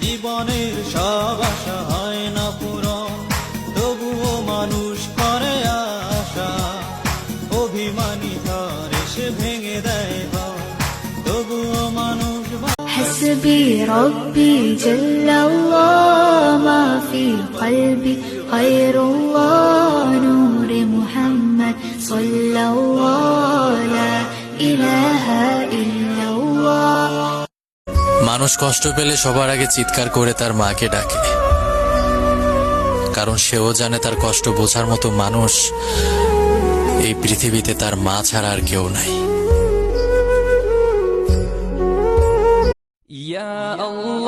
জীবনের সব আশা হয় না পূরণ, তবুও মানুষ করে আশা। অভিমানী ঘর এসে ভেঙে দেয় ঘর, তবুও মানুষ حسبي ربي جل الله ما في قلبي غير الله نور محمد صلى الله لا إله إلا الله। মানুষ কষ্ট পেলে সবার আগে চিৎকার করে তার মাকে ডাকে, কারণ সেও জানে তার কষ্ট বোঝার মতো মানুষ এই পৃথিবীতে তার মা ছাড়া আর কেউ নাই। يا الله